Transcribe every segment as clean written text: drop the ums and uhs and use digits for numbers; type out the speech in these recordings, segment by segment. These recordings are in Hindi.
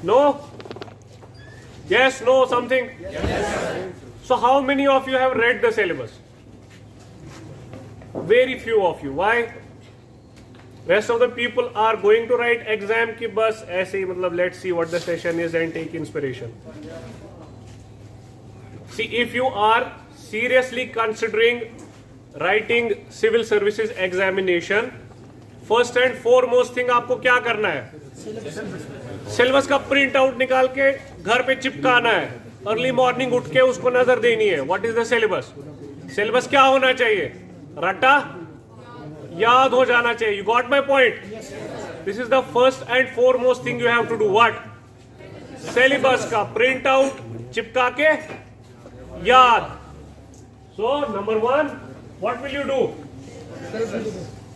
No? Yes, no, something? Yes. So how many of you have read the syllabus? Very few of you. Why? Rest of the people are going to write exam ki bas aise hi, matlab let's see what the session is and take inspiration. See, if you are seriously considering writing civil services examination, first and foremost thing आपको क्या करना है? सिलेबस का प्रिंट आउट निकाल के घर पे चिपकाना है, अर्ली मॉर्निंग उठ के उसको नजर देनी है. What is the syllabus? Syllabus क्या होना चाहिए? रटा याद हो जाना चाहिए. You got my point? This is the first and foremost thing you have to do. What? Syllabus का प्रिंट आउट चिपका के याद. So number 1, what will you do?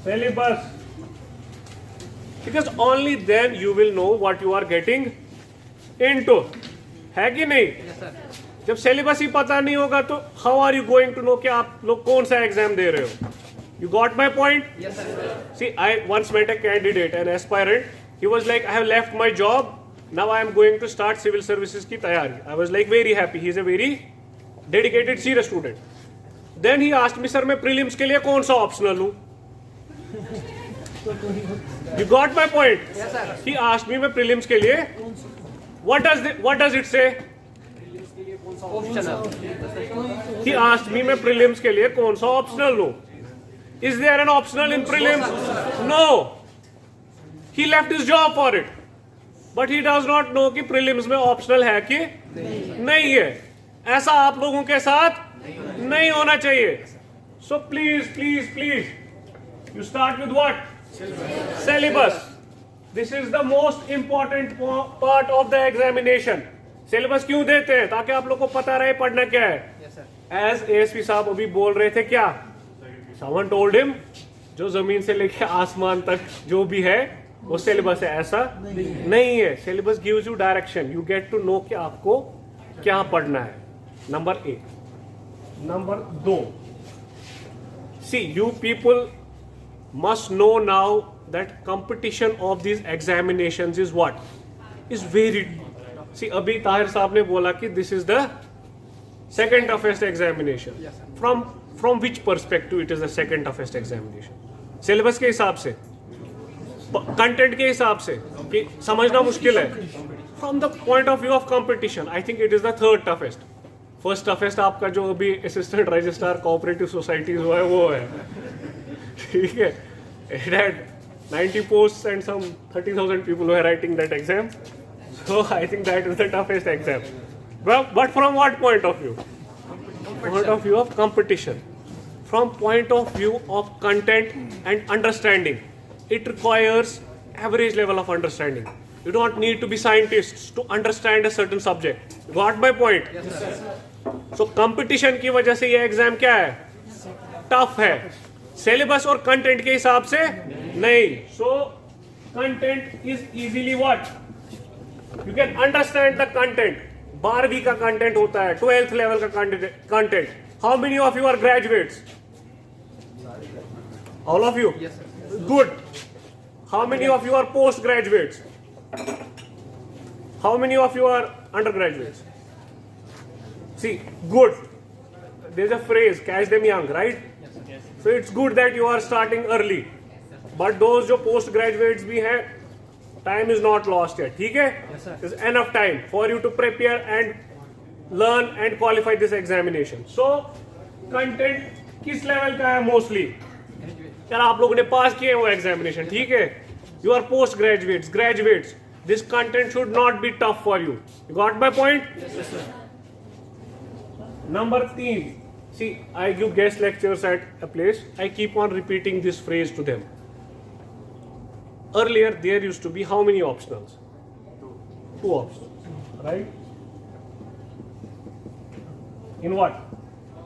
Syllabus. Because only then you will know what you are getting into. है कि नहीं? Yes, sir. जब सिलेबस ही पता नहीं होगा तो how are you going to know कि आप लोग कौन सा एग्जाम दे रहे हो? You got my point? Yes, sir. See, I once met a candidate, an aspirant. He was like, I have left my job. Now I am going to start civil services की तैयारी. I was like very happy. He is a very dedicated, serious student. Then he asked me, sir, मैं prelims के लिए कौन सा optional लूँ? You got my point? Yes, sir. He asked me, मैं prelims के लिए what does it say? Optional. He asked me, मैं prelims के लिए कौन सा optional लूँ? Is there an optional in prelims? No. He left his job for it. But he does not know कि prelims में optional है कि नहीं है. ऐसा आप लोगों के साथ नहीं होना चाहिए. So please, you start with what? Syllabus. This is the most important part of the examination. Syllabus क्यों देते हैं? ताकि आप लोग को पता रहे पढ़ना क्या है. Yes, sir. As ASP साहब अभी बोल रहे थे क्या? Someone told him, जो जमीन से लेके आसमान तक जो भी है वो सिलेबस है. ऐसा नहीं है. Syllabus gives you direction. You get to know कि आपको क्या पढ़ना है. Number 1. Number 2, see, you people must know now that competition of these examinations is what? Is very. See, अभी ताहिर साहब ने बोला कि this is the second toughest examination. Yes, sir. From which perspective it is the second toughest examination? Syllabus के हिसाब से, कंटेंट के हिसाब से कि समझना मुश्किल है. From the point of view of competition, I think it is the third toughest. First toughest आपका जो अभी असिस्टेंट रजिस्ट्रार कोऑपरेटिव सोसाइटीज हुआ है वो है. ठीक है. It had 90 posts and some 30,000 people were writing that exam. So I think that is the toughest exam. But from what point of view? Point of view of competition. From point of view of content and understanding, it requires average level of understanding. You don't need to be scientists to understand a certain subject. Got my point? Yes, sir. So competition की वजह से ये एग्जाम क्या है? टफ है. सिलेबस और कंटेंट के हिसाब से नहीं. So content is easily what? You can understand the content. 12वीं का कंटेंट होता है, 12th लेवल का content. How many of you are graduates? All of you? Yes, sir. Good. How many of you are postgraduates? How many of you are undergraduates? See, good. There's a phrase, catch them young, right? Yes. So it's good that you are starting early. But those जो postgraduates भी हैं, time is not lost yet. ठीक है? Yes, sir. There's enough time for you to prepare and learn and qualify this examination. So, content किस level का है mostly? यार आप लोगों ने पास किए वो examination, ठीक है? You are postgraduates, graduates. This content should not be tough for you. You got my point? Yes, sir. Number 3. See, I give guest lectures at a place. I keep on repeating this phrase to them. Earlier, there used to be how many optionals? 2 optionals, right? In what?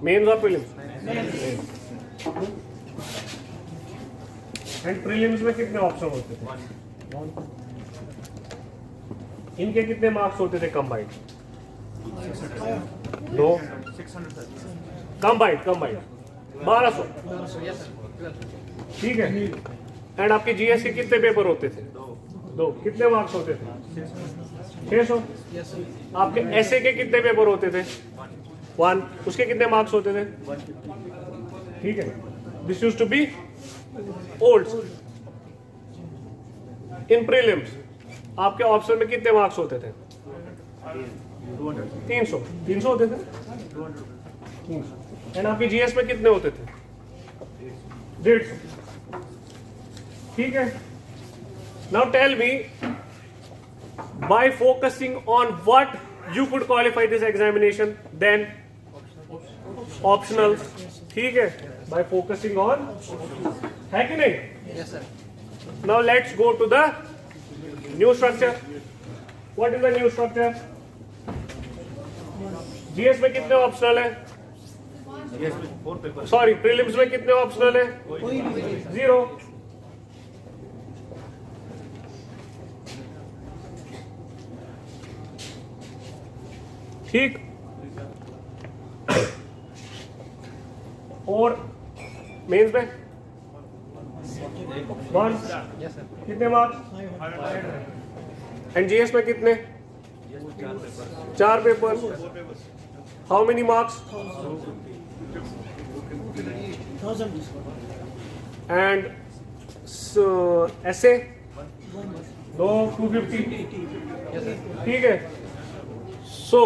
Mains or prelims? Mains. And prelims में कितने ऑप्शन होते थे? इनके कितने मार्क्स होते थे combined? No, combined 1200. Yes, sir. ठीक है. एंड आपके जीएस के कितने पेपर होते थे? 2 कितने मार्क्स होते थे? 600। आपके ऐसे के कितने पेपर होते थे? 1। उसके कितने मार्क्स होते थे? ठीक है, this used to be old. In prelims आपके ऑप्शन में कितने मार्क्स होते थे? 300 होते थे। 300। एंड आपके जीएस में कितने होते थे? 150। ठीक है, now tell me, by focusing on what you could qualify this examination, then optional. ठीक है, by focusing on, है कि नहीं? Yes, sir. Now let's go to the new structure. What is the new structure? GS में कितने ऑप्शनल है? सॉरी, प्रीलिम्स में कितने ऑप्शनल है? 0। ठीक। और मेंस में 1। Yes, sir. कितने मार्क्स? एंड जीएस में कितने? 4 paper. How many marks? 1000 and ऐसे 250। ठीक है, so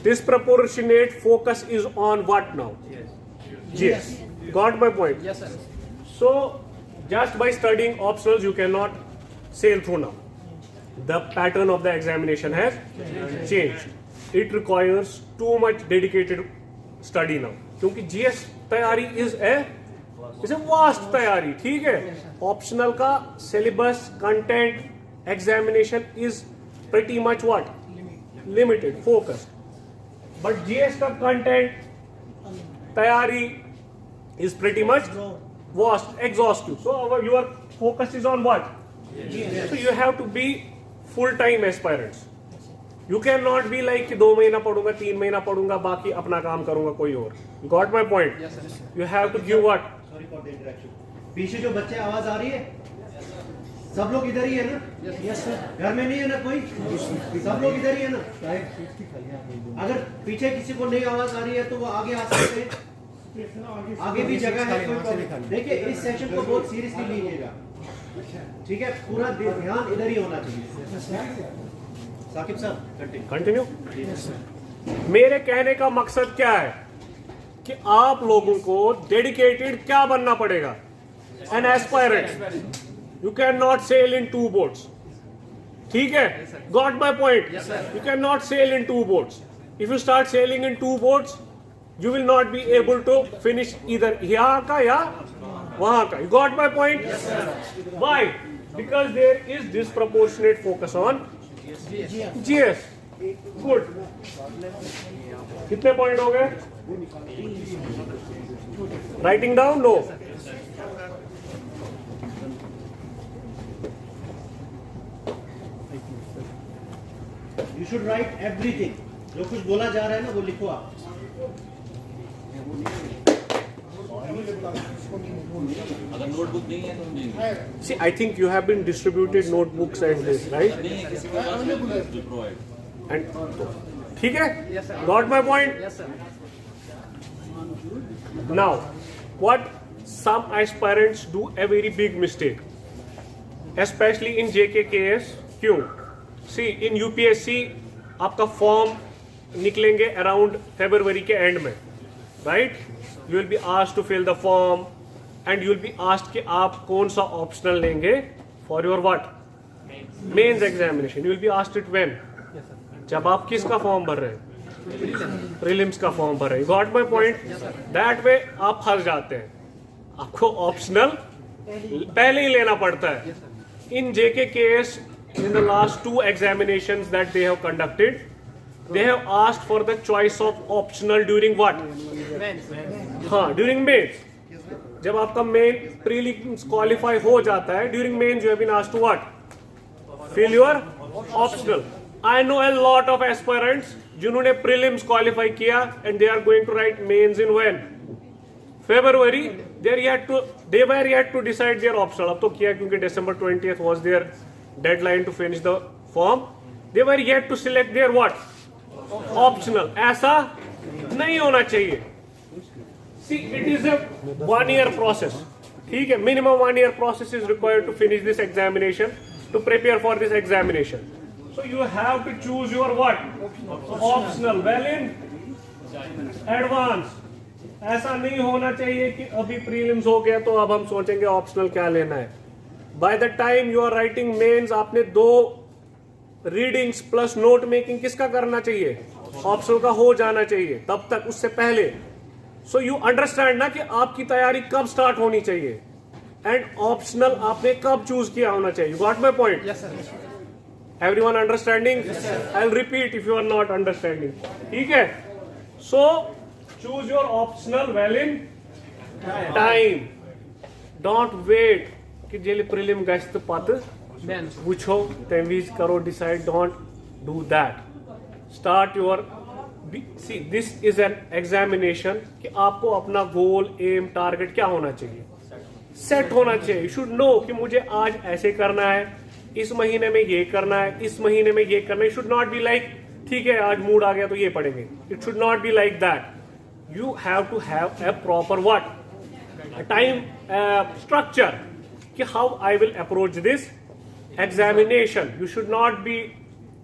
this proportionate focus is on what now? Yes. Got my point? Yes, sir. So just by studying optionals you cannot sail through now. The pattern of the examination has changed. It requires too much dedicated study now. क्योंकि GS तैयारी is a vast तैयारी। ठीक है, optional का syllabus, content, examination is pretty much what? Limited, focused. But GS का content, तैयारी is pretty much vast, exhaustive. So your focus is on what? So you have to be full-time aspirants. You cannot be like कि 2 महीना पढ़ूंगा, 3 महीना पढ़ूंगा, बाकी अपना काम करूंगा कोई और. Got my point? Yes, sir. You have to give what? Sorry for the interruption. पीछे जो बच्चे आवाज आ रही है, सब लोग इधर ही है ना? Yes sir. घर में नहीं है ना कोई? सब लोग इधर ही है ना? अगर पीछे किसी को नहीं आवाज आ रही है तो वो आगे आ सकते हैं। आगे भी जगह है, कोई प्रॉब्लम। देखिए, इस सेशन को बहुत सीरियसली लीजिएगा, ठीक है? पूरा ध्यान इधर ही होना चाहिए। साकिब साहब, कंटिन्यू। मेरे कहने का मकसद क्या है कि आप लोगों को डेडिकेटेड क्या बनना पड़ेगा? An aspirant. You can not sail in 2 boats. ठीक है, got my point? You can not sail in 2 boats. If you start sailing in 2 boats, you will not be able to finish either यहाँ का या वहाँ का. You got my point? Yes, sir. Why? Because there is disproportionate focus on GS. Good. कितने पॉइंट हो गए? Writing down? No. you should write everything. जो कुछ बोला जा रहा है ना, वो लिखो आप. अगर नोटबुक नहीं है तो नहीं See, I think you have been distributed notebooks and this, right? नहीं है, किसी के पास नहीं है to provide. And ठीक है? Yes, sir. Got my point? Yes, sir. Now, what some aspirants do a very big mistake, especially in JKKS. क्यों? See, in UPSC आपका फॉर्म निकलेंगे अराउंड फरवरी के एंड में, right? You will be asked to fill the form and you will be asked कि आप कौन सा ऑप्शनल लेंगे for your what? Mains examination. You will be asked it when? जब आप किसका फॉर्म भर रहे हैं? प्रीलिम्स का फॉर्म भर रहे हैं. Got my point? That way आप फंस जाते हैं. आपको ऑप्शनल पहले ही लेना पड़ता है. इन JKKS, in the last 2 examinations that they have conducted, they have asked for the choice of optional during what? हाँ, during mains. जब आपका मेन प्रीलिम्स क्वालिफाई हो जाता है, during mains you have been asked to what? Fill your optional. I know a lot of aspirants जिन्होंने प्रीलिम्स क्वालिफाई किया and they are going to write mains in when? February, they were yet to decide their optional. अब तो किया क्योंकि December 20th was their deadline to finish the form. They were yet to select their what? Optional. ऐसा नहीं होना चाहिए. See, it is a 1 year process. ठीक है, minimum 1 year process is required to finish this examination, to prepare for this examination. So you have to choose your what? Optional. Well in advance. ऐसा नहीं होना चाहिए कि अभी प्रीलिम्स हो गया तो अब हम सोचेंगे ऑप्शनल क्या लेना है. By the time you are writing mains, आपने 2 रीडिंग्स प्लस नोट मेकिंग किसका करना चाहिए? ऑप्शनल का हो जाना चाहिए. तब तक उससे पहले सो यू अंडरस्टैंड ना कि आपकी तैयारी कब स्टार्ट होनी चाहिए एंड ऑप्शनल आपने कब चूज किया होना चाहिए. You got my point? Everyone understanding? I will repeat if you are not understanding. ठीक है, so choose your optional well in time. Don't wait कि जेल prelim गश्त पत पूछो तमीज करो decide. Don't do that. Start your see, this is an examination कि आपको अपना goal, aim, target क्या होना चाहिए, set होना चाहिए. You should know कि मुझे आज ऐसे करना है, इस महीने में ये करना है, इस महीने में ये करना है. Should not be like ठीक है आज मूड आ गया तो ये पढ़ेंगे. It should not be like that. You have to have a proper what? A time structure कि how I will approach this examination. You should not be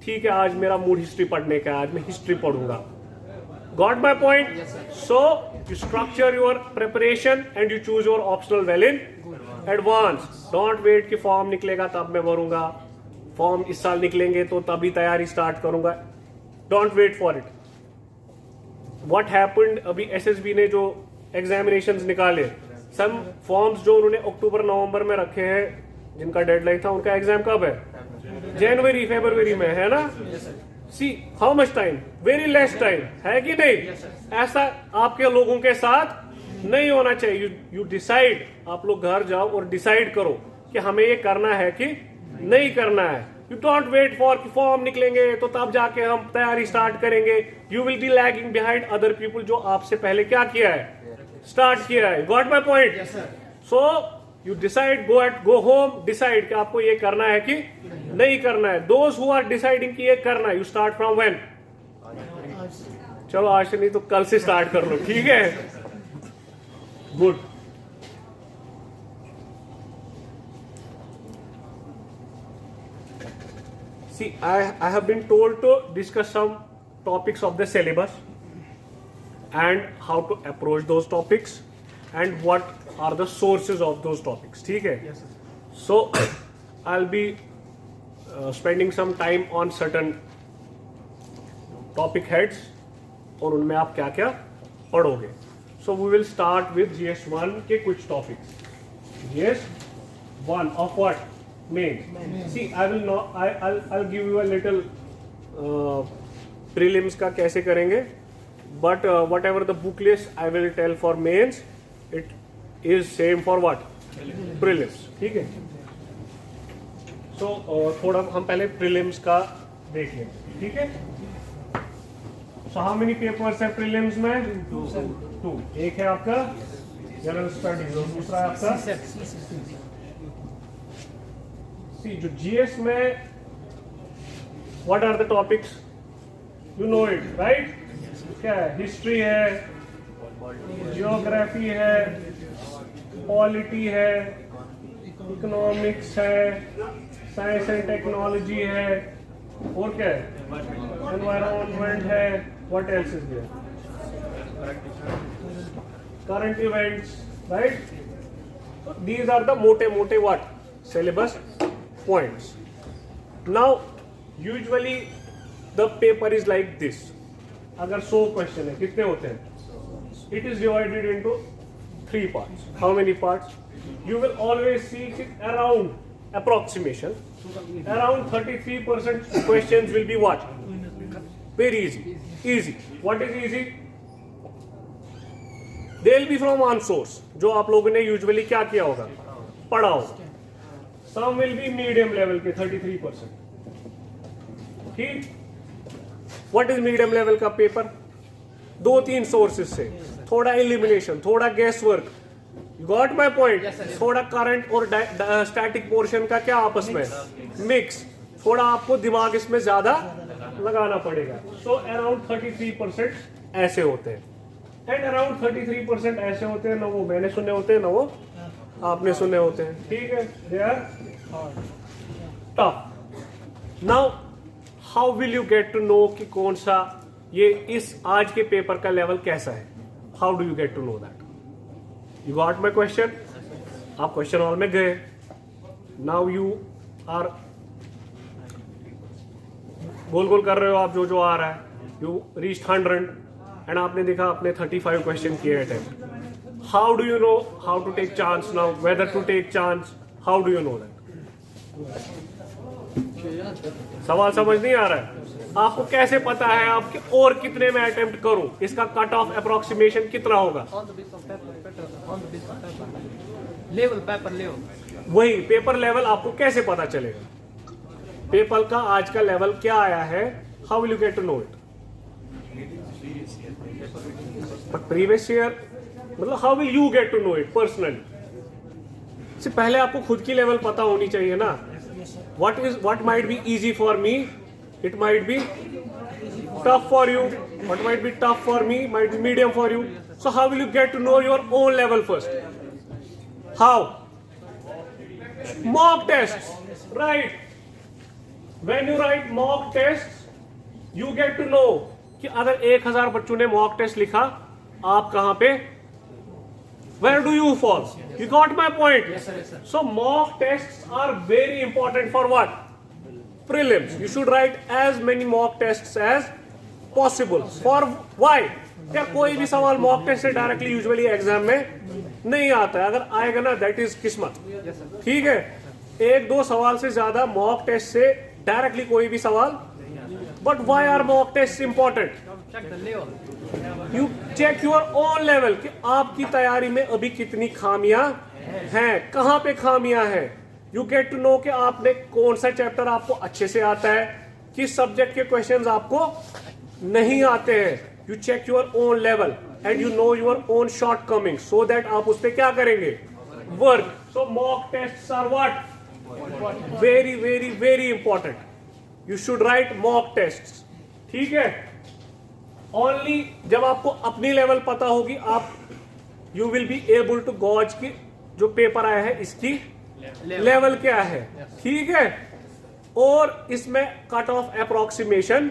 ठीक है आज मेरा मूड हिस्ट्री पढ़ने का, आज मैं हिस्ट्री पढ़ूंगा. Got my point? Yes, sir. So you structure your preparation and you choose your optional well in advance. Don't wait कि फॉर्म निकलेगा तब मैं भरूंगा, फॉर्म इस साल निकलेंगे तो तभी तैयारी स्टार्ट करूंगा. Don't wait for it. What happened? अभी SSB ने जो एग्जामिनेशंस निकाले, सम फॉर्म्स जो उन्होंने अक्टूबर नवंबर में रखे हैं जिनका डेडलाइन था, उनका एग्जाम कब है? जनवरी फरवरी में है ना. सी how much time? Very less time है कि नहीं? ऐसा आपके लोगों के साथ नहीं होना चाहिए. यू डिसाइड, आप लोग घर जाओ और डिसाइड करो कि हमें ये करना है कि नहीं करना है. You don't wait for कि फॉर्म निकलेंगे तो तब जाके हम तैयारी स्टार्ट करेंगे. You will be lagging behind other people जो आपसे पहले क्या किया है, स्टार्ट किया है. Got my point? Yes, sir. So you decide, go home, decide कि आपको ये करना है कि नहीं करना है. Those who are deciding कि ये करना है, you start from when? चलो आज से नहीं तो कल से स्टार्ट कर लो. ठीक है, good. See, I have been told to discuss some topics of the syllabus and how to approach those topics and what are the sources of those topics. ठीक है? Yes, sir. So I'll be spending some time on certain topic heads और उनमें आप क्या क्या पढ़ोगे. So we will start with GS1 के कुछ topics. GS1 of what? Main. See, I will not. I'll give you a little prelims का कैसे करेंगे, but whatever the book list I will tell for mains, it is same for what? Prelims. ठीक है. So थोड़ा हम पहले prelims का देख लें. ठीक है. So how many papers है prelims में? 2. एक है आपका जनरल स्टडीज और दूसरा है आपका See, जो GS में what are the topics? You know it, right? क्या है? हिस्ट्री है, जियोग्राफी है, पॉलिटी है, इकोनॉमिक्स है, साइंस एंड टेक्नोलॉजी है, और क्या है? एनवायरनमेंट है. What else is there? Current events, right? So these are the मोटे what? Syllabus points. Now usually the paper is like this. अगर 100 क्वेश्चन है कितने होते हैं? It is divided into 3 parts. How many parts? You will always see around approximation. Around 33% questions will be what? Very easy. Easy. What is easy? They will be from one source. जो आप लोगों ने usually क्या किया होगा? पढ़ा होगा. Some will be medium level के 33%. ठीक? What is medium level का पेपर? 2-3 sources से. थोड़ा एलिमिनेशन, थोड़ा gas work, got my point. Yes, sir, yes. थोड़ा करंट और स्टैटिक पोर्शन का क्या आपस में मिक्स, थोड़ा आपको दिमाग इसमें ज्यादा लगाना पड़ेगा। सो अराउंड 33% ऐसे होते हैं, एंड अराउंड 33% ऐसे होते हैं, ना वो मैंने सुने होते हैं ना वो आपने सुने होते हैं, ठीक है। They are tough. Now how will you get to know कि कौन सा ये इस आज के पेपर का लेवल कैसा है? How do you get to know that? You got my question? आप क्वेश्चन हॉल में गए, नाउ यू आर गोल गोल कर रहे हो आप, जो जो आ रहा है, यू रीच 100 एंड आपने देखा आपने 35 क्वेश्चन किए attempt. How do you know how to take chance now, whether to take chance? How do you know that? सवाल समझ नहीं आ रहा है आपको? कैसे पता है आपके और कितने में अटेम्प्ट करूं, इसका कट ऑफ अप्रोक्सीमेशन कितना होगा? On the basis of paper, on the basis of paper. Level, paper level. वही पेपर लेवल आपको कैसे पता चलेगा? पेपर का आज का लेवल क्या आया है? How will you get to know it? But previous year, मतलब how will you get to know it personally? इससे पहले आपको खुद की लेवल पता होनी चाहिए ना। what might be easy for me, it might be tough for you. What might be tough for me might be medium for you. So how will you get to know your own level first? How? Mock tests, right? When you write mock tests, you get to know कि अगर 1000 बच्चों ने mock test लिखा, आप कहां पे, where do you fall? You got my point? Yes, sir, yes, sir. So mock tests are very important for what? Prelims. You should write as many mock tests as possible. For why? क्या कोई भी सवाल mock test से डायरेक्टली यूजुअली एग्जाम में नहीं आता है, अगर आएगा ना दैट इज किस्मत, ठीक है। एक दो सवाल से ज्यादा mock test से डायरेक्टली कोई भी सवाल। But why are mock tests important? Check the level. You check your own level कि आपकी तैयारी में अभी कितनी खामियां हैं, कहां पे खामियां हैं। यू गेट टू नो कि आपने कौन सा चैप्टर आपको अच्छे से आता है, किस सब्जेक्ट के क्वेश्चंस आपको नहीं आते हैं। You check your own level and you know your own shortcoming, so that आप उस पर क्या करेंगे, work. So mock test are what? Very very very important. You should write mock test, ठीक है। ओनली जब आपको अपनी लेवल पता होगी, आप you will be able to gauge की जो पेपर आया है इसकी लेवल क्या है, ठीक है। और इसमें कट ऑफ अप्रोक्सीमेशन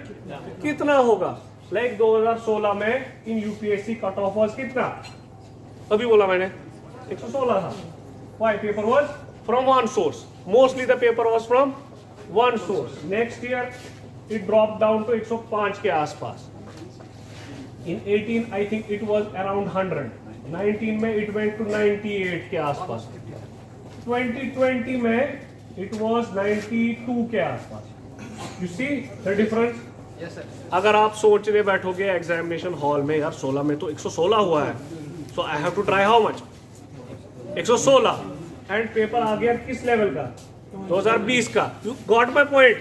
कितना होगा? लाइक 2016 में in UPSC cut off was कितना? अभी बोला मैंने 116 था। Why? Paper was from one source, mostly the paper was from one source. Next year it drop down to 105 के आसपास। In 18 I think it was around 100. 19 में it went to 98 के आसपास। 2020 में it was 92 के आसपास। You see the difference? Yes, sir. अगर आप सोचने बैठोगे एग्जामिनेशन हॉल में, यार 16 में तो 116 हुआ है, so I have to try how much? 116 and paper आ गया किस लेवल का? 2020 का। You got my point?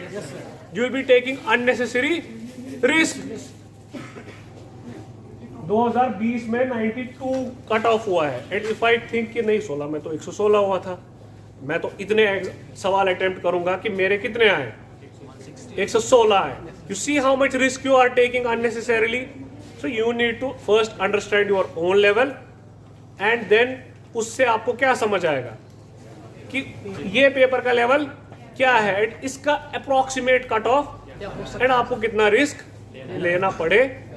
You will be taking unnecessary risk. 2020 में 92 कट ऑफ हुआ है, एंड इफ आई थिंक कि नहीं 16 में तो 116 हुआ था, मैं तो इतने सवाल अटेम्प्ट करूंगा कि मेरे कितने आए, 116 आए। You see how much risk you are taking unnecessarily. So you need to first understand your own level and then उससे आपको क्या समझ आएगा कि ये पेपर का लेवल क्या है, एंड इसका अप्रोक्सीमेट कट ऑफ एंड आपको कितना रिस्क लेना पड़ेगा।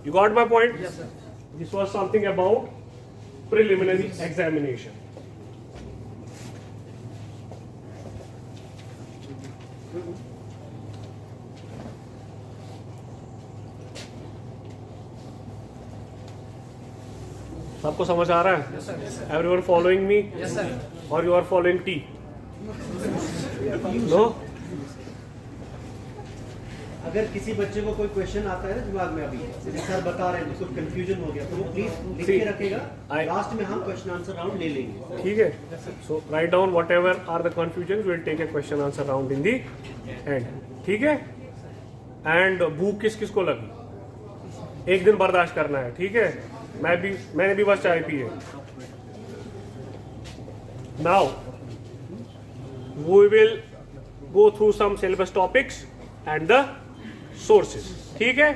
You got my point? Yes, sir. This was something about preliminary examination. सबको समझ आ रहा है? Yes, sir. Yes, sir. Everyone following me? Yes, sir. Or you are following T? No? अगर किसी बच्चे को कोई क्वेश्चन आता है ना दिमाग में, अभी जैसे सर बता रहे हैं कुछ कंफ्यूजन हो गया, तो वो प्लीज लिख के रखेगा, लास्ट में हम क्वेश्चन आंसर राउंड ले लेंगे, ठीक है। So write down whatever are the confusion, will take a question answer round in the end, ठीक है। एंड भूख किस किस को लगी, एक दिन बर्दाश्त करना है, ठीक है। मैंने भी बस चाय पी है. Now we will go through some syllabus topics and the sources. ठीक है?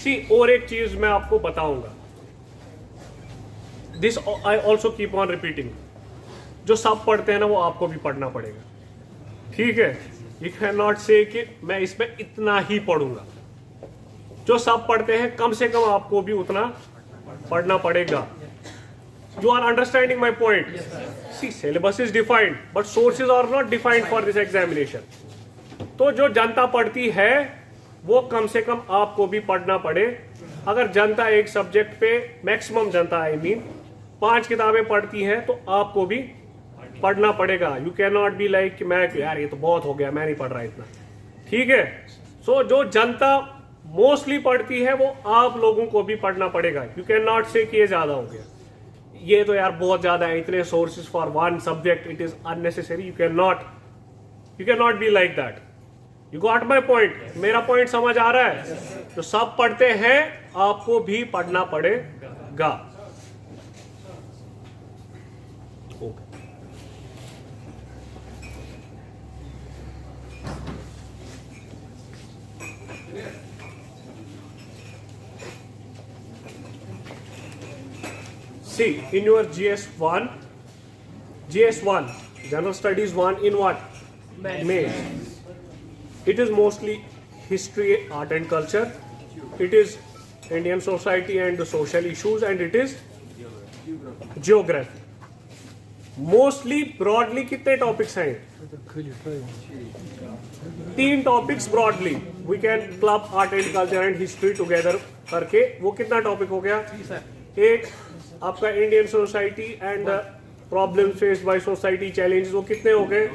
See, और एक चीज मैं आपको बताऊंगा. This I also keep on repeating. जो सब पढ़ते हैं ना वो आपको भी पढ़ना पड़ेगा. ठीक है? You cannot say कि मैं इसमें इतना ही पढ़ूंगा. जो सब पढ़ते हैं कम से कम आपको भी उतना पढ़ना पड़ेगा. You are understanding my point? See, syllabus is defined, but sources are not defined for this examination. तो जो जनता पढ़ती है वो कम से कम आपको भी पढ़ना पड़े. अगर जनता एक सब्जेक्ट पे मैक्सिमम जनता आई मीन 5 किताबें पढ़ती है तो आपको भी पढ़ना पड़ेगा. You can not be like मैं यार ये तो बहुत हो गया मैं नहीं पढ़ रहा इतना. ठीक है? सो जो जनता मोस्टली पढ़ती है वो आप लोगों को भी पढ़ना पड़ेगा. यू कैन नॉट से कि ये ज्यादा हो गया, ये तो यार बहुत ज्यादा है, इतने sources for one subject, it is unnecessary. You can not be like that. You got my point? मेरा पॉइंट समझ आ रहा है? तो सब पढ़ते हैं आपको भी पढ़ना पड़ेगा. See, in your GS1, General Studies 1, in what? Maths. It is mostly history, art and culture. It is Indian society and the social issues, and it is geography. Mostly, broadly, कितने topics हैं? 3 topics broadly. We can club art and culture and history together करके वो कितना topic हो गया? एक आपका Indian society and problem faced by society challenges वो कितने हो गए,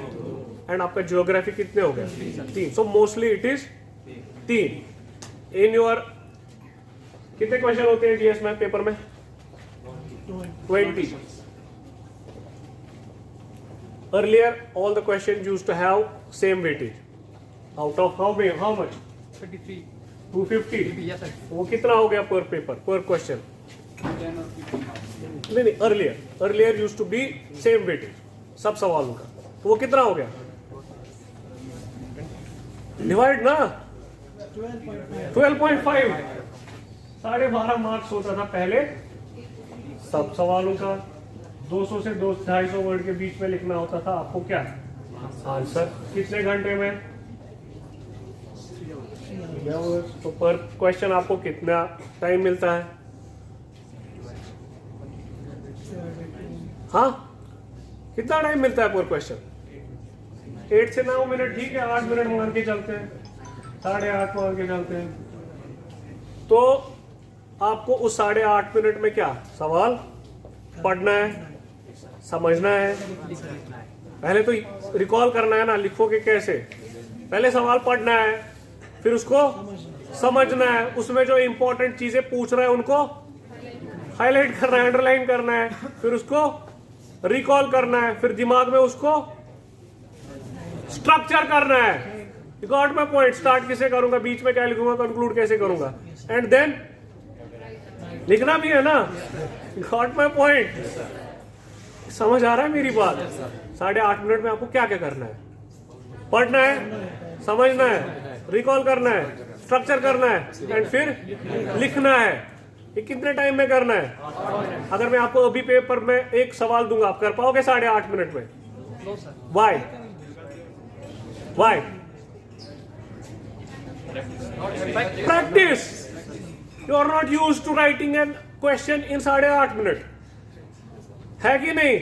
एंड आपका ज्योग्राफी कितने हो गए? 3. So mostly it is 3. In your कितने क्वेश्चन होते हैं जीएस में पेपर में? 20. Earlier all the question used to have same weightage. Out of how much? 33. 250. Yes, sir. वो कितना हो गया पर पेपर, पर क्वेश्चन? नहीं, earlier use to be same weightage सब सवालों का. तो वो कितना हो गया? डिवाइड ना 12.5. 12.5 मार्क्स होता था पहले सब सवालों का. 200 से 250 वर्ड के बीच में लिखना होता था आपको क्या आंसर. कितने घंटे में? तो पर क्वेश्चन आपको कितना टाइम मिलता है? हाँ, कितना टाइम मिलता है पर क्वेश्चन? 8 से 9 मिनट. ठीक है, 8 मिनट मान के चलते हैं, 8.5 मान के चलते हैं. तो आपको उस 8.5 मिनट में क्या सवाल पढ़ना है, समझना है. पहले तो रिकॉल करना है ना, लिखोगे कैसे? पहले सवाल पढ़ना है, फिर उसको समझना है, उसमें जो इंपॉर्टेंट चीजें पूछ रहा है उनको हाईलाइट करना है, अंडरलाइन करना है, फिर उसको रिकॉल करना है, फिर दिमाग में उसको स्ट्रक्चर करना है. You got my point? Start किसे करूंगा, बीच में क्या लिखूंगा, कंक्लूड कैसे करूंगा, एंड देन लिखना भी है ना. Got my point? समझ आ रहा है मेरी बात? 8.5 मिनट में आपको क्या क्या करना है? पढ़ना है, समझना है, रिकॉल करना है, स्ट्रक्चर करना है, एंड फिर लिखना है. ये कितने टाइम में करना है? अगर मैं आपको अभी पेपर में एक सवाल दूंगा, आप कर पाओगे 8.5 मिनट में? Why? Practice. You are not used to writing an question in 8.5 minute, है कि नहीं?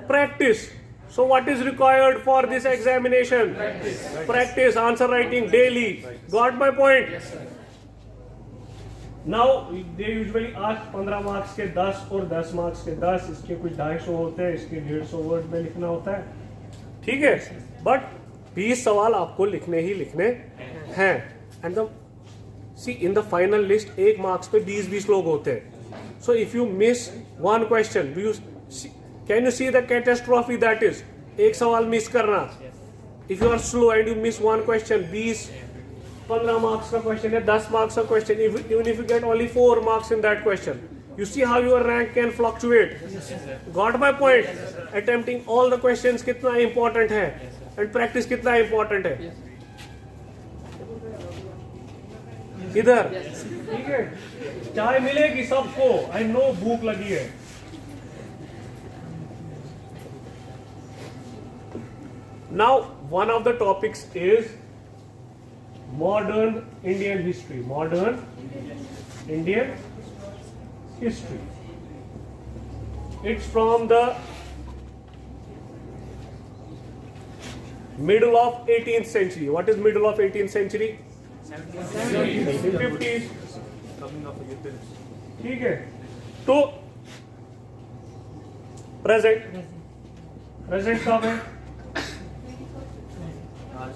Practice. So what is required for this examination? Practice answer writing daily. Got my point? Now they usually ask 15 marks के 10 और 10 मार्क्स के 10. इसके कुछ 250 होते हैं, इसके 150 वर्ड में लिखना होता है. ठीक है, बट 20 सवाल आपको लिखने ही लिखने हैं. And the see in the final list 1 marks पे 20-20 लोग होते हैं. So if you miss one question, can you see the catastrophe that is? एक सवाल मिस करना. If you are slow and you miss one question, 20-15 marks का क्वेश्चन है, 10 मार्क्स का question, even if you get only 4 marks in that question, You see how your rank can fluctuate. Got my point? Attempting all the questions कितना important है and practice कितना important है. इधर ठीक है, चाय मिलेगी सबको. I know भूख लगी है. Now one of the topics is modern Indian history. Modern Indian history. It's from the middle of 18th century. What is middle of 18th century? 1950s. ठीक है, तो प्रेजेंट कब है?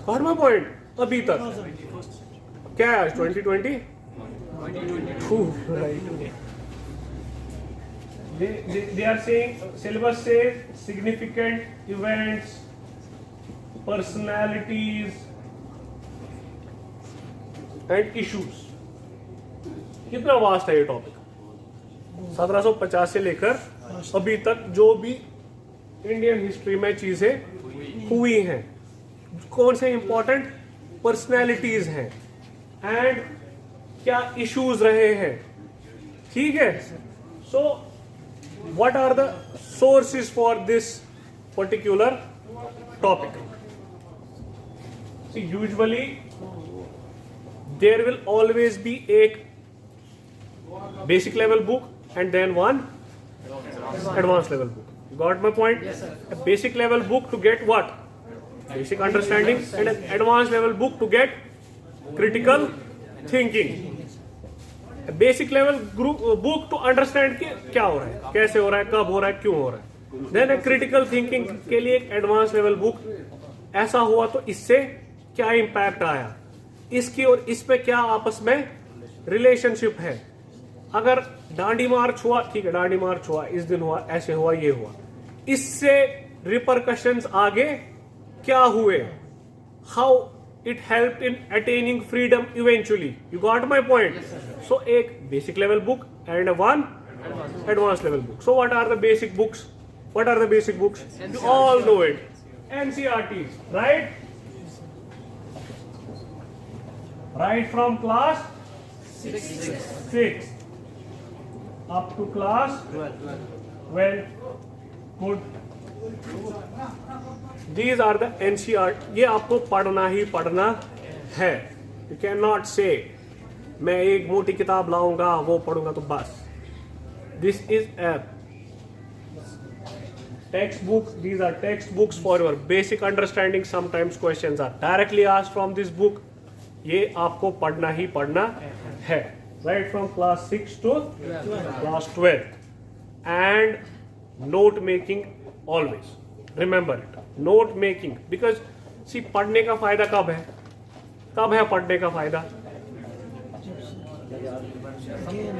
Got my point? अभी तक क्या है? 2020. They are saying syllabus says significant events, personalities and issues. कितना वास्ट है ये टॉपिक. 1750 से लेकर अभी तक जो भी इंडियन हिस्ट्री में चीजें हुई हैं, कौन से इंपॉर्टेंट पर्सनैलिटीज हैं एंड क्या इश्यूज रहे हैं. ठीक है, so what are the sources for this particular topic. Usually there will always be एक basic level book and then one advanced level book. You got my point? Yes, sir. A basic level book to get what? Basic understanding, and an advanced level book to get critical thinking. A basic level book to understand कि क्या हो रहा है, कैसे हो रहा है, कब हो रहा है, क्यों हो रहा है. Then a critical thinking के लिए एक advanced level book. ऐसा हुआ तो इससे क्या impact आया, इसकी और इस पे क्या आपस में relationship है. अगर डांडी मार्च हुआ, ठीक है, डांडी मार्च हुआ, इस दिन हुआ, ऐसे हुआ, ये हुआ, इससे रिपरकशंस आगे क्या हुए, how it help in attaining freedom eventually. You got my point. So एक basic level book and one advance level book. So what are the basic books? What are the basic books? You all know it. NCERTs, right? Right from class 6 up to class 12. Good. These are the NCERT. ये आपको पढ़ना ही पढ़ना है. You cannot say मैं एक मोटी किताब लाऊंगा, वो पढ़ूंगा तो बस. This is a textbook. These are textbooks for your basic understanding. Sometimes questions are directly asked from this book. ये आपको पढ़ना ही पढ़ना है. Right from class 6 to class 12. And note making always. Remember it. Note making. Because see, पढ़ने का फायदा कब है? कब है पढ़ने का फायदा?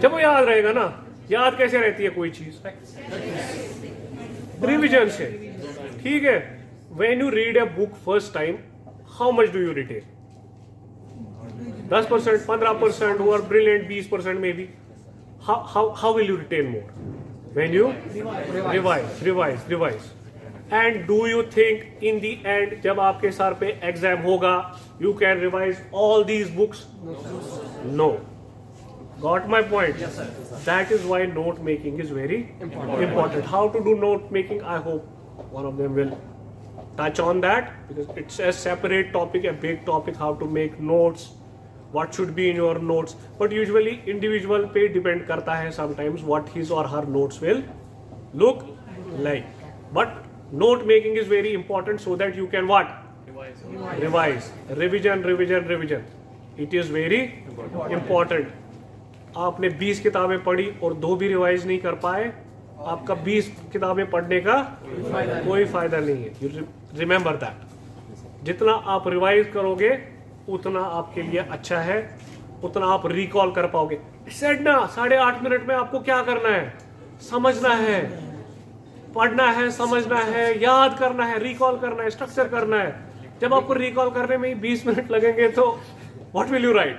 जब वो याद रहेगा ना. याद कैसे रहती है कोई चीज? रिविजन से. ठीक है. When you read a book first time, how much do you retain? 10%, 15%, who are brilliant, 20% maybe. How will you retain more? When you revise. And do you think in the end, जब आपके सर पे एग्जाम होगा, you can revise all these books? No. Got my point? Yes, sir. That is why note making is very important. How to do note making? I hope one of them will touch on that, because it's a separate topic, a big topic. How to make notes. What should be in your notes, but usually individual पे depend करता है sometimes what his or her notes will look like. But note making is very important so that you can what? Revise. Revision. It is very important. आपने 20 किताबें पढ़ी और 2 भी रिवाइज नहीं कर पाए, आपका 20 किताबें पढ़ने का कोई फायदा नहीं है. You remember that. जितना आप रिवाइज करोगे उतना आपके लिए अच्छा है, उतना आप रिकॉल कर पाओगे. सेड ना 8.5 मिनट में आपको क्या करना है? समझना है, पढ़ना है, समझना है, याद करना है, रिकॉल करना है, स्ट्रक्चर करना है. जब आपको रिकॉल करने में ही 20 मिनट लगेंगे तो what will you right?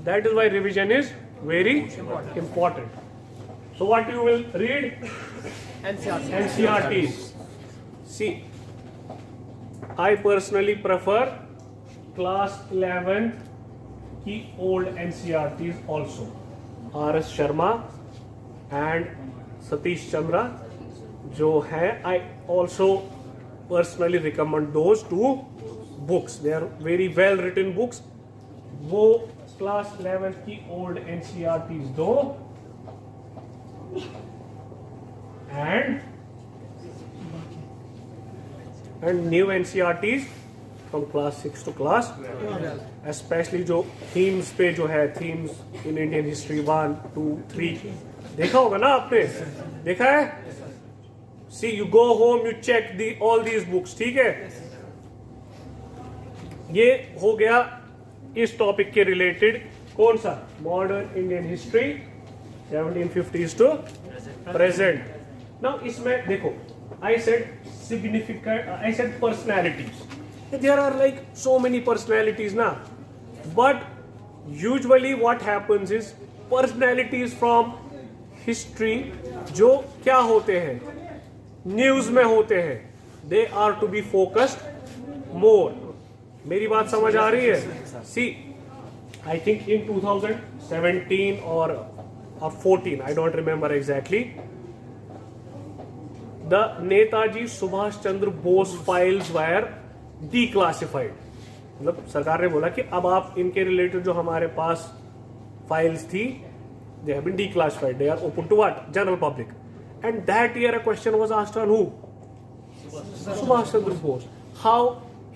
That is why revision is very important. So what you will read? NCRT. NCRTs. See, I personally prefer class 11 की old NCRTs also. R.S. Sharma and Satish Chandra जो है, I also personally recommend those two books. They are very well written books. वो क्लास 11 की ओल्ड NCRTs दो and new NCRTs from class 6 to class, especially जो themes पे जो है, themes in Indian history 1, 2, 3 देखा होगा ना आपने, देखा है? See, you go home, you check all these books, ठीक है? ये हो गया इस टॉपिक के रिलेटेड कौन सा? Modern Indian history 1750s to present. Now इसमें देखो, I said significant, I said personalities. There are like so many personalities ना, but usually what happens is personalities from history जो क्या होते हैं, न्यूज में होते हैं, they are to be focused more. मेरी बात समझ आ रही है? सी, आई थिंक इन 2017 और 14, I don't remember exactly, the Netaji Subhash Chandra Bose files were declassified. मतलब सरकार ने बोला कि अब आप इनके रिलेटेड जो हमारे पास फाइल्स थी, they have been declassified, they are open to what? General public. And that year a question was asked on who? Subhash Chandra Bose. How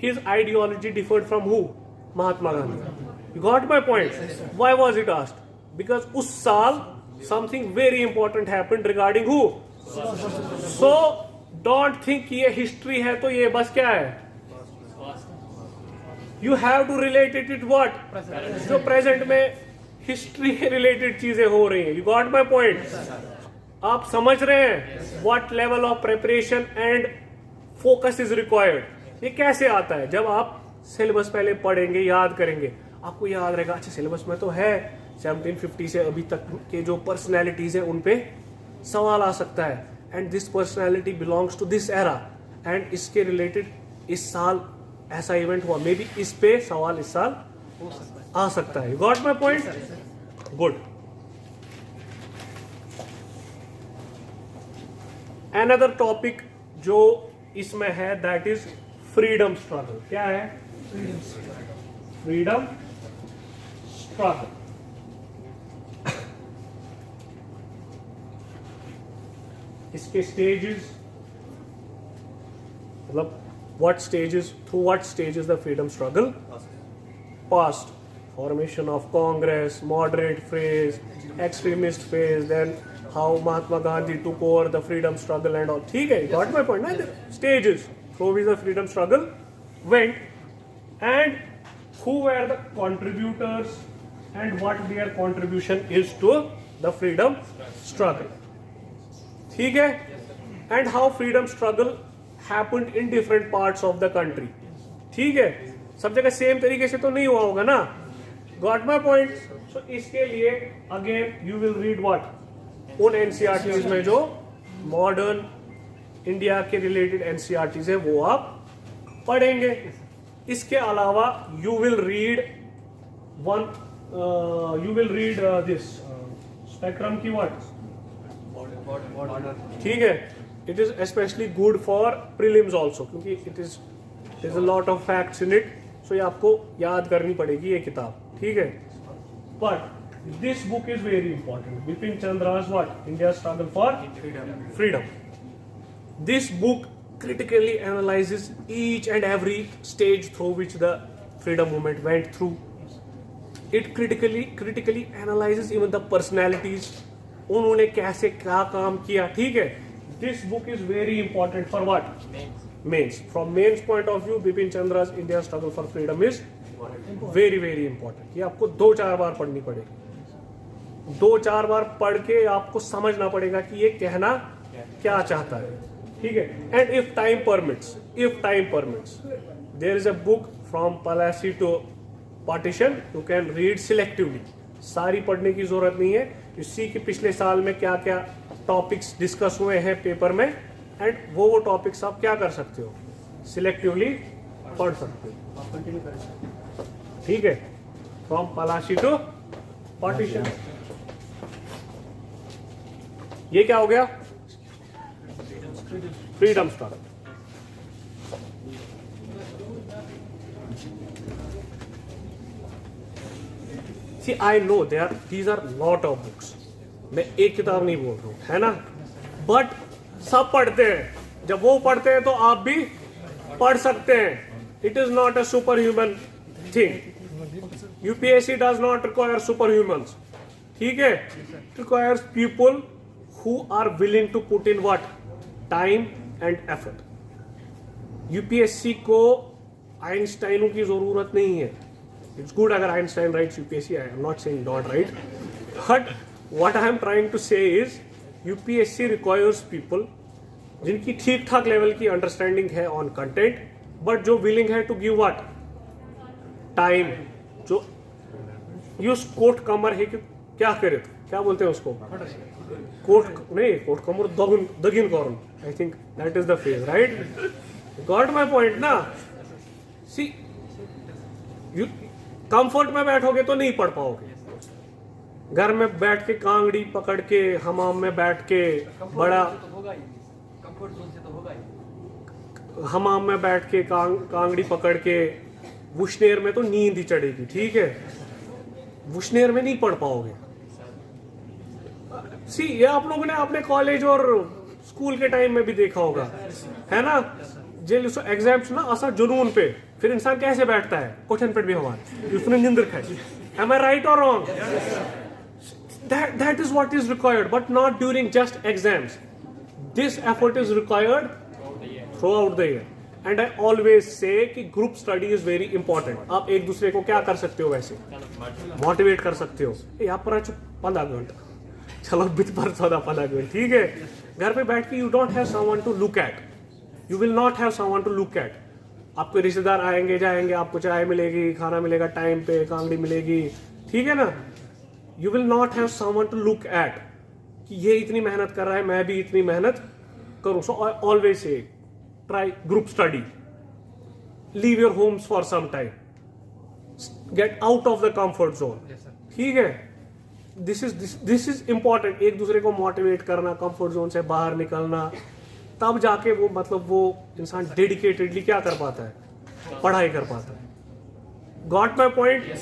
his ideology differed from who? Mahatma Gandhi. You got my point? Why was it asked? Because उस साल something very important happened regarding who? So don't think कि ये history है तो ये बस क्या है? You have to relate it with what? जो present में history के related चीजें हो रही हैं. You got my point? आप समझ रहे हैं? What level of preparation and focus is required? ये कैसे आता है? जब आप सिलेबस पहले पढ़ेंगे, याद करेंगे, आपको याद रहेगा, अच्छा सिलेबस में तो है 1750 से अभी तक के जो पर्सनैलिटीज है उन पे सवाल आ सकता है, and this personality belongs to this era, and इसके रिलेटेड इस साल ऐसा इवेंट हुआ, मे बी इस पे सवाल इस साल आ सकता है. You got my point? Good. Another topic जो इसमें है, दैट इज फ्रीडम स्ट्रगल. क्या है? Freedom struggle. इसके स्टेजेस, मतलब what stages, through what stages the freedom struggle passed. Formation of Congress, moderate phase, extremist phase, then how Mahatma Gandhi took over the freedom struggle and all. ठीक है, got my point? ना, stages through which the freedom struggle went, and who were the contributors and what their contribution is to the freedom struggle. ठीक है, and how freedom struggle happened in different parts of the country. ठीक है, सब जगह सेम तरीके से तो नहीं हुआ होगा ना. Got my point? So इसके लिए again you will read what? उन एनसीईआरटीज में जो मॉडर्न इंडिया के रिलेटेड एनसीईआरटीज है वो आप पढ़ेंगे. इसके अलावा you will read this spectrum की वर्ड. ठीक है, it is specially good for prelims also, क्योंकि it is a lot of facts in it. So ये आपको याद करनी पड़ेगी ये किताब. ठीक है, but this book is very important. Bipin Chandra's what? India's struggle for freedom. This book critically analyzes each and every stage through which the freedom movement went through. It critically analyzes even the personalities. उन्होंने कैसे क्या काम किया. ठीक है, this book is very important for what? Mains. From mains point of view, Bipin Chandra's India's struggle for freedom is very very important. ये आपको 2-4 बार पढ़नी पड़ेगी. 2-4 बार पढ़ के आपको समझना पड़ेगा कि ये कहना क्या चाहता है. ठीक है, and if time permits, there is a book from policy to partition, you can read selectively. सारी पढ़ने की जरूरत नहीं है. यू सी कि पिछले साल में क्या क्या टॉपिक्स डिस्कस हुए हैं पेपर में, एंड वो टॉपिक्स आप क्या कर सकते हो, सिलेक्टिवली पढ़ सकते हो। ठीक है, फ्रॉम पलाशी टू पार्टीशन। ये क्या हो गया, freedom star. See, I know these are lot of books. मैं एक किताब नहीं बोल रहा हूँ, है ना, बट सब पढ़ते हैं। जब वो पढ़ते हैं तो आप भी पढ़ सकते हैं। It is not a super human thing. UPSC does not require super humans, ठीक है, it requires people who are willing to put in what, time and effort. UPSC को आइंस्टाइनों की जरूरत नहीं है। इट्स गुड अगर Einstein writes UPSC, I am not saying not write, but what I am trying to say is UPSC requires people जिनकी ठीक ठाक लेवल की अंडरस्टैंडिंग है ऑन कंटेंट, बट जो विलिंग है टू गिव व्हाट, टाइम। जो यूज कोट कमर है कि क्या करे, क्या बोलते हैं उसको, कोट नहीं, कोट कमर दगिन कॉर्न, I think that is the phase, right. Got my point ना। सी, यू कंफर्ट में बैठोगे तो नहीं पढ़ पाओगे। घर में बैठ के कांगड़ी पकड़ के, हमाम में बैठ के, बड़ा कंफर्ट जोन से तो होगा ही। हमाम में बैठ के कांगड़ी पकड़ के, वुशनेर में तो नींद ही चढ़ेगी, ठीक है, वुशनेर में नहीं पढ़ पाओगे। सी, ये आप लोगों ने अपने कॉलेज और स्कूल के टाइम में भी देखा होगा, है ना, जेल एग्जाम्स ना असा जुनून पे, फिर इंसान कैसे बैठता है, क्वेश्चन पेट भी हमारा, उसने नींद खाई। एम आई राइट और wrong? That is what is required, but not during just exams. This effort is required throughout the year. And I always say कि group study is very important. आप एक दूसरे को क्या कर सकते हो, वैसे मोटिवेट कर सकते हो। यहाँ पर 15 घंटा, चलो बित पर 14-15 घंटे, ठीक है। घर पे बैठ के you don't have someone to look at. You will not have someone to look at. आपके रिश्तेदार आएंगे जाएंगे, आपको चाय मिलेगी, खाना मिलेगा टाइम पे, कांगड़ी मिलेगी, ठीक है ना। You will not have someone to look at कि ये इतनी मेहनत कर रहा है, मैं भी इतनी मेहनत करूं। So I always say, try group study. Leave your homes for some time. Get out of the comfort zone. ठीक है, this is important. एक दूसरे को मोटिवेट करना, कंफर्ट जोन से बाहर निकलना, तब जाके वो मतलब वो इंसान डेडिकेटेडली क्या कर पाता है, पढ़ाई कर पाता है। Got my point?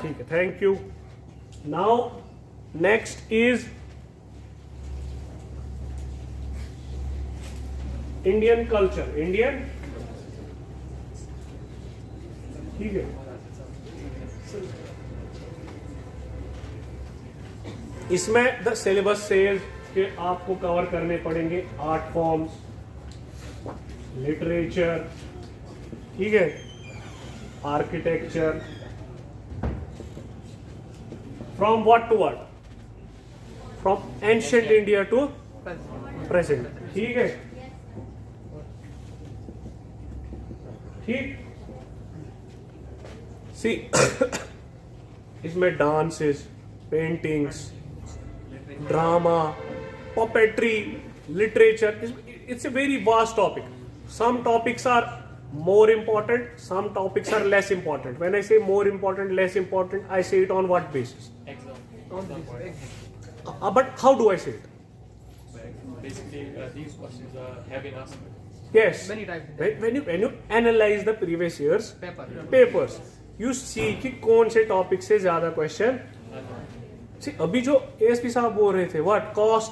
ठीक है, thank you. Now, next is Indian culture. Indian, ठीक है। इसमें द सिलेबस सेज के आपको कवर करने पड़ेंगे आर्ट फॉर्म्स, लिटरेचर, ठीक है, architecture, from what to what, from ancient India to present, ठीक है, ठीक। सी, इसमें dances, paintings, drama, puppetry, literature, it's a very vast topic. Some topics are more important, some topics are less important. When I say more important, less important, I say it on what basis? But how do I say it? Basically, these questions have been asked. Yes. Many times. When you analyze the previous years paper papers, you see कि कौन से टॉपिक से ज्यादा क्वेश्चन। See, अभी जो एएसपी साहब बोल रहे थे, व्हाट कॉस्ट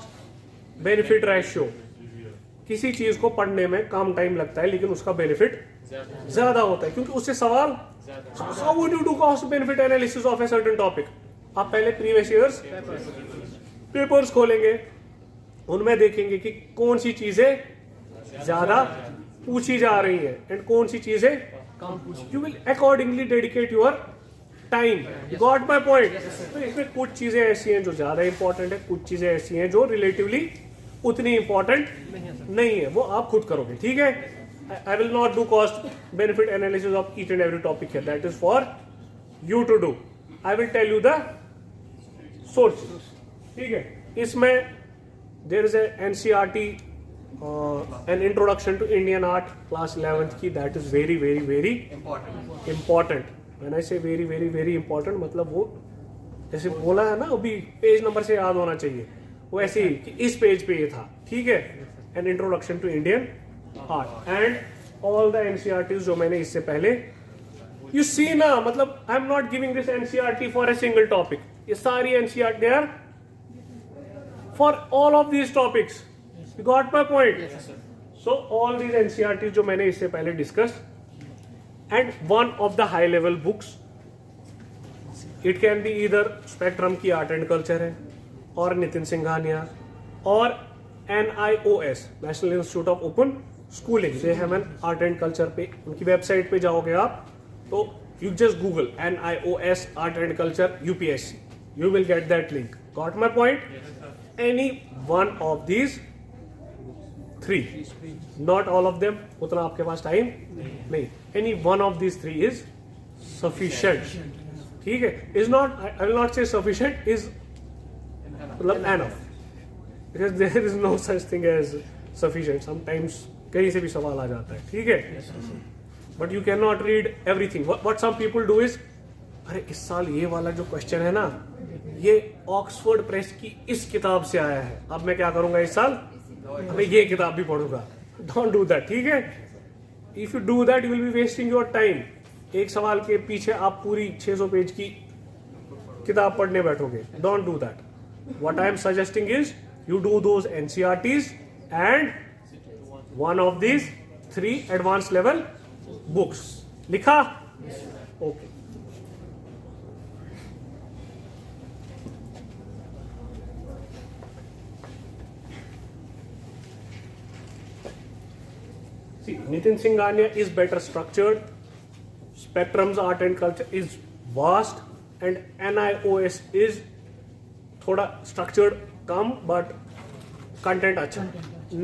बेनिफिट रेशियो, किसी चीज को पढ़ने में कम टाइम लगता है लेकिन उसका बेनिफिट ज्यादा होता है, क्योंकि उससे सवाल, how would you do cost benefit analysis of a certain topic. आप पहले प्रीवियस ईयर्स पेपर्स खोलेंगे, उनमें देखेंगे कि कौन सी चीजें ज्यादा पूछी जा रही है एंड कौन सी चीजें you will accordingly dedicate your time. Got my point. तो इसमें कुछ चीजें ऐसी हैं जो ज्यादा इंपॉर्टेंट है, कुछ चीजें ऐसी हैं जो रिलेटिवली उतनी इंपॉर्टेंट नहीं है, वो आप खुद करोगे, ठीक है। I will not do cost benefit analysis of each and every topic है, that is for you to do. I will tell you the sources, ठीक है, इसमें there is NCERT an introduction to Indian art class 11th की, that is very very very important. When I say very very very important, मतलब वो जैसे बोला है ना अभी पेज नंबर से याद होना चाहिए, वो ऐसे ही कि इस पेज पे ये था. ठीक है, an introduction to Indian art and all the NCERTs जो मैंने इससे पहले, यू सी ना, मतलब I am not giving this NCERT for a single topic. ये सारी NCERT are for all of these topics. You got my point? So all these NCERT जो मैंने इससे पहले discuss, and one of the high level books, it can be either spectrum की आर्ट एंड कल्चर है, और नितिन सिंघानिया, और NIOS national institute of open schooling, they have an art and culture पे. उनकी वेबसाइट पे जाओगे आप तो you just Google NIOS Art and Culture UPSC. You will get that link. Got my point? Any one of these three, not all of them. उतना आपके पास टाइम नहीं. Any one of these three is sufficient. ठीक है? Is not, I will not say sufficient, is मतलब enough. Because there is no such thing as sufficient. Sometimes कहीं से भी सवाल आ जाता है. ठीक है? But you cannot read everything. What some people do is, अरे इस साल ये वाला जो क्वेश्चन है ना, ये ऑक्सफोर्ड प्रेस की इस किताब से आया है, अब मैं क्या करूंगा इस साल, मैं ये किताब भी पढ़ूंगा. Don't do that. ठीक है? If you do that you will B wasting your time. एक सवाल के पीछे आप पूरी 600 पेज की किताब पढ़ने बैठोगे. Don't do that. What I am suggesting is you do those NCERTs and one of these 3 advance level books. लिखा? Okay. See, Nitin Singhania is better structured. Spectrum's art and culture is vast, and NIOS is थोड़ा structured कम but content अच्छा.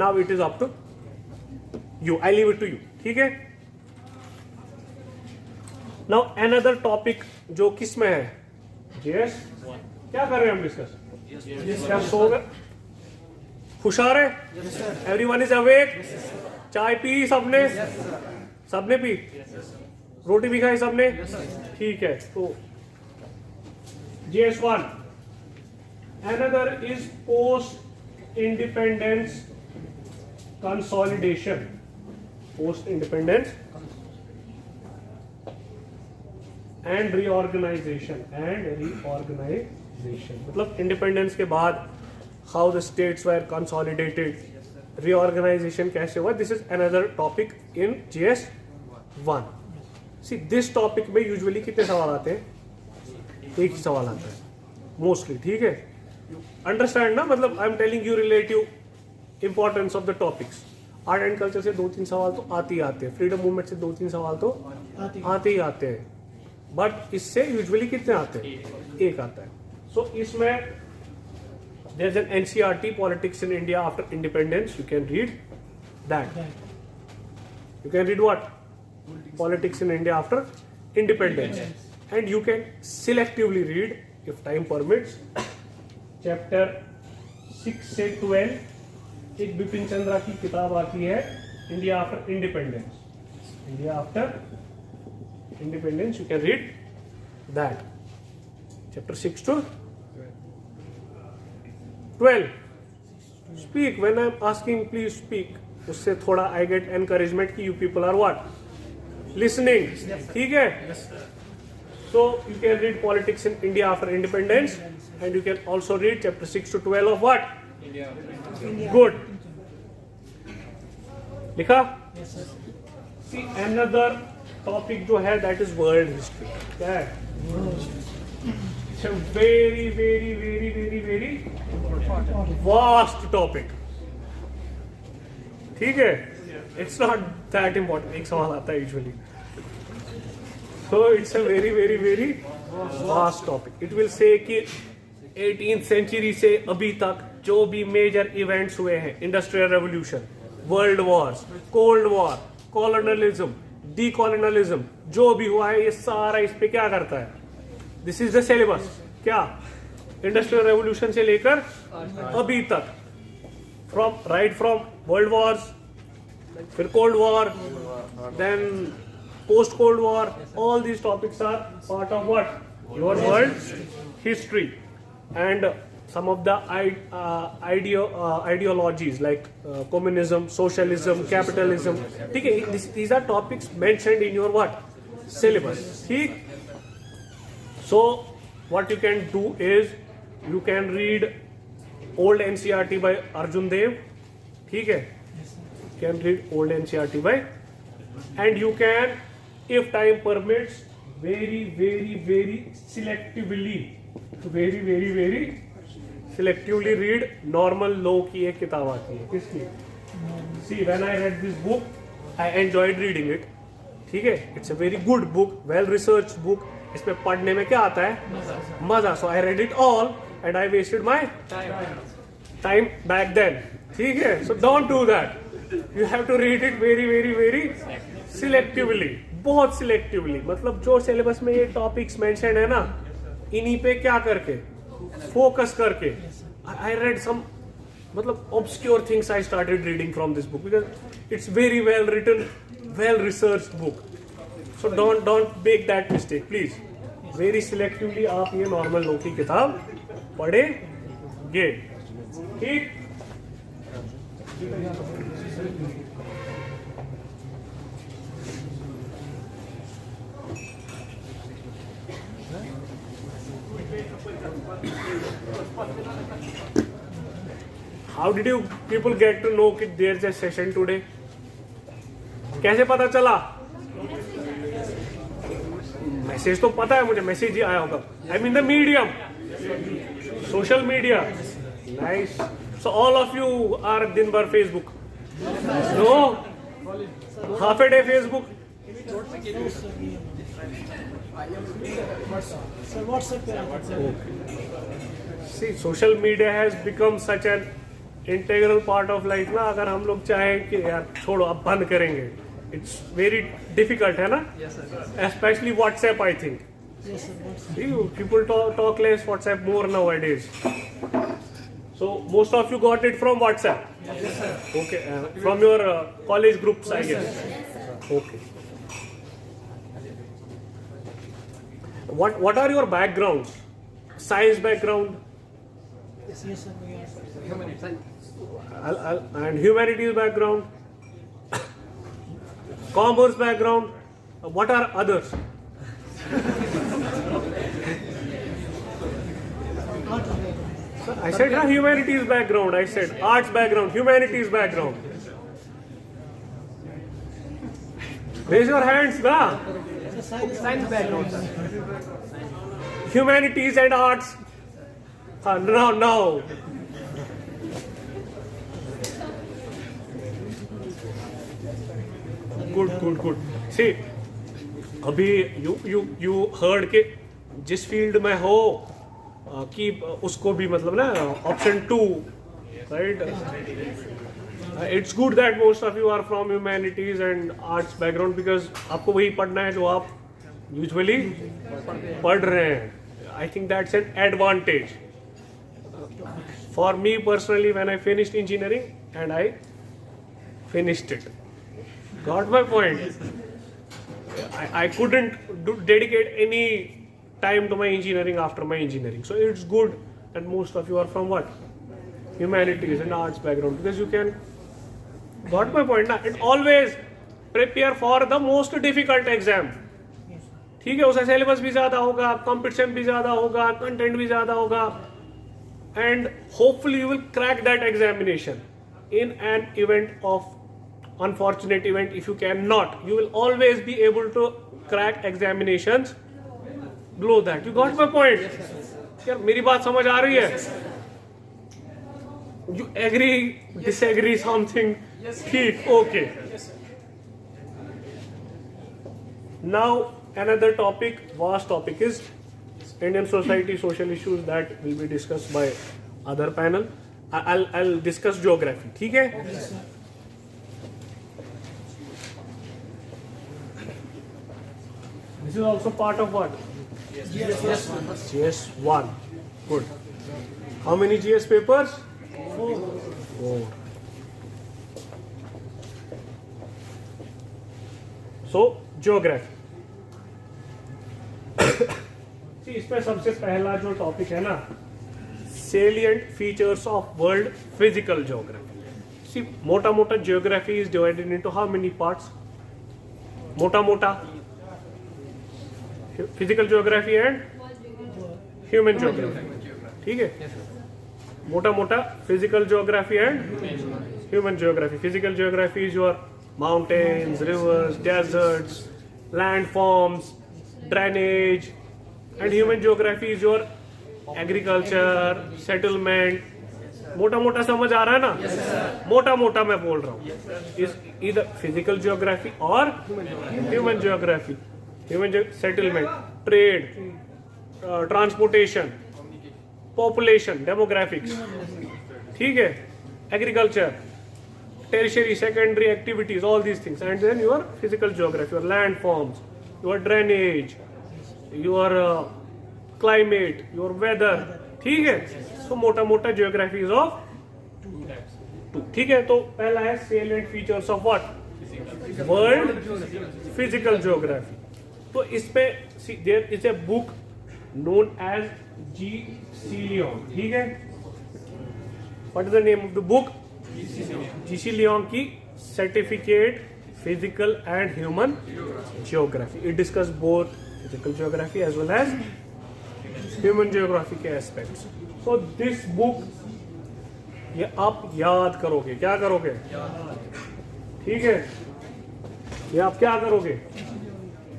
Now it is up to you. I leave it to you. ठीक है? Now another topic जो किस में है? JS. क्या कर रहे हैं हम डिस्कस? क्या सो गए? खुशार है? Everyone is awake? चाय पी सबने? सबने पी? रोटी भी खाई सबने? ठीक है. तो JS1. Another is post independence consolidation. Post independence and reorganization. मतलब इंडिपेंडेंस के बाद how the states were consolidated, reorganization कैसे हुआ. This is another topic in JS1. See this topic में यूजुअली कितने सवाल आते हैं? एक ही सवाल आता है मोस्टली. ठीक है? अंडरस्टैंड ना, मतलब I am telling you relative importance of the topics. Art and culture से 2-3 सवाल तो आते ही आते हैं, फ्रीडम मूवमेंट से 2-3 सवाल तो आते ही आते हैं, बट इससे यूजुअली कितने आते हैं? एक आता है. सो इसमें there is an NCERT politics in India after independence. You can read that. You can read what? Politics in India after independence, and you can selectively read if time permits chapter 6 से 12. एक बिपिन चंद्रा की किताब आती है, India after independence. India after independence, you can read that. Chapter 6 to 12. Speak. When I'm asking, please speak. उससे थोड़ा I get encouragement कि you people are what? Listening. ठीक है? So you can read politics in India after independence, and you can also read chapter 6 to 12 of what? India. Good. लिखा? See, another टॉपिक जो है दैट इज वर्ल्ड हिस्ट्री. क्या है? Very very very very very vast topic. ठीक है? It's not that important. एक सवाल आता है usually. So it's a very very very vast topic. It will say कि 18th सेंचुरी से अभी तक जो भी मेजर इवेंट्स हुए हैं, industrial revolution, world wars, cold war, colonialism, decolonialism, जो भी हुआ है ये सारा इस पे क्या करता है? This is the syllabus. क्या? इंडस्ट्रियल रेवोल्यूशन से लेकर अभी तक, फ्रॉम वर्ल्ड वॉर्स, फिर cold war, then post cold war, all these topics are part of what your world history and some of the ideologies like communism, socialism, capitalism. ठीक है, these are topics mentioned in your what syllabus. ठीक. So what you can do is you can read old NCERT by Arjun Dev. ठीक है, you can read old NCERT by, and you can, if time permits, very selectively read normal law की एक किताब आती है. किसकी? See, when I read this book, I enjoyed reading it. ठीक है, it's a very good book, well researched book. इसमें पढ़ने में क्या आता है? मजा. So I read it all and I wasted my time back then. ठीक है, so don't do that. You have to read it very selectively. बहुत selectively. मतलब जो सिलेबस में ये टॉपिक्स मेंशन है ना, इन्हीं पे क्या करके फोकस करके. I read some मतलब obscure things I started reading from this book because it's very well written, well researched book. So don't make that mistake, please. Very selectively आप ये नॉर्मल लॉ की किताब पढ़ेंगे. ठीक. How did you people get to know that there's a session today? कैसे पता चला? मैसेज तो पता है मुझे, मैसेज ही आया होगा. I mean the medium, social media. Nice. So all of you are दिन भर Facebook? No. Half a day Facebook? See, social media has become such an integral part of life ना. अगर हम लोग चाहें कि यार छोड़ो अब बंद करेंगे, it's very difficult है ना. Especially WhatsApp, I think. People talk less WhatsApp more nowadays. So most of you got it from WhatsApp. Okay, from your college groups, I guess. Okay. What are your backgrounds? Science background? Yes, sir. And humanities background, commerce background. What are others? I said humanities background. I said arts background, humanities background. Raise your hands, na. Science background, sir. Humanities and arts. Now. Good. See, अभी you heard के जिस फील्ड में हो कि उसको भी मतलब ना option 2, right? It's good that most of you are from humanities and arts background because आपको वही पढ़ना है जो आप usually पढ़ रहे हैं. I think that's an advantage. For me personally, when I finished engineering and I finished it. Got my point? I couldn't dedicate any time to my engineering after my engineering. So it's good that most of you are from what? Humanities and arts background because you can. Got my point? Na? It always prepare for the most difficult exam. ठीक है, उसका सिलेबस भी ज़्यादा होगा, कंपटीशन भी ज़्यादा होगा, कंटेंट भी ज़्यादा होगा, and hopefully you will crack that examination. In an event of unfortunate event, if you cannot, you will always be able to crack examinations below that. You got my point? यार मेरी बात समझ आ रही है? You agree, disagree something? ठीक, okay. Now another topic, vast topic, is Indian society, social issues that will be discussed by other panel. I'll discuss geography. ठीक है? This is also part of what? Yes. GS1. Good. How many GS papers? 4. So geography. See, इसमें सबसे पहला जो टॉपिक है ना, salient features of world physical geography. See, मोटा मोटा geography is divided into how many parts? मोटा मोटा physical geography and human geography. ठीक है, मोटा मोटा physical geography and human geography. Physical geography is your mountains, rivers, deserts, landforms, drainage, and human geography is your agriculture, settlement. मोटा मोटा समझ आ रहा है ना? मोटा मोटा मैं बोल रहा हूँ. Is either physical geography or human geography. Human settlement, trade, transportation, population, demographics. ठीक है, agriculture, tertiary, secondary activities, all these things, and then your physical geography, your landforms, your drainage, your climate, your weather. ठीक है, so मोटा मोटा geographies of 2. ठीक है, तो पहला है salient features of what? World physical geography. तो इसमें see, there is a book known as G. C. Leong. ठीक है, what is the name of the book? G.C. Leong की Certificate Physical and Human Geography. It discuss both physical geography as well as human geography के aspects. So this book ये आप याद करोगे. क्या करोगे? ठीक है, ये आप क्या करोगे?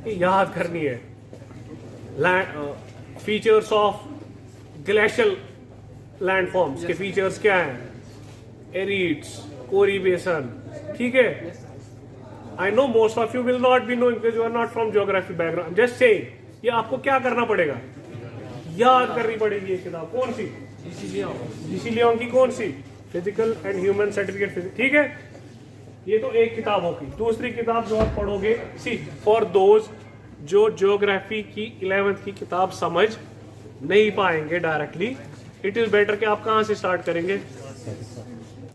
ये याद करनी है. फीचर्स ऑफ ग्लेशियल लैंडफॉर्म्स के फीचर्स क्या हैं? Aretes, corrie basin. ठीक है, I know most of you will not be knowing because you are not from geography background. Just saying, ये आपको क्या करना पड़ेगा? याद करनी पड़ेगी. ये किताब कौन सी? जीसी लियोंग की कौन सी? Physical and human certificate physics. ठीक है, ये तो एक किताब होगी. दूसरी किताब जो आप पढ़ोगे, सी फॉर दोज जो ज्योग्राफी की 11th की किताब समझ नहीं पाएंगे डायरेक्टली, इट इज बेटर कि आप कहाँ से स्टार्ट करेंगे?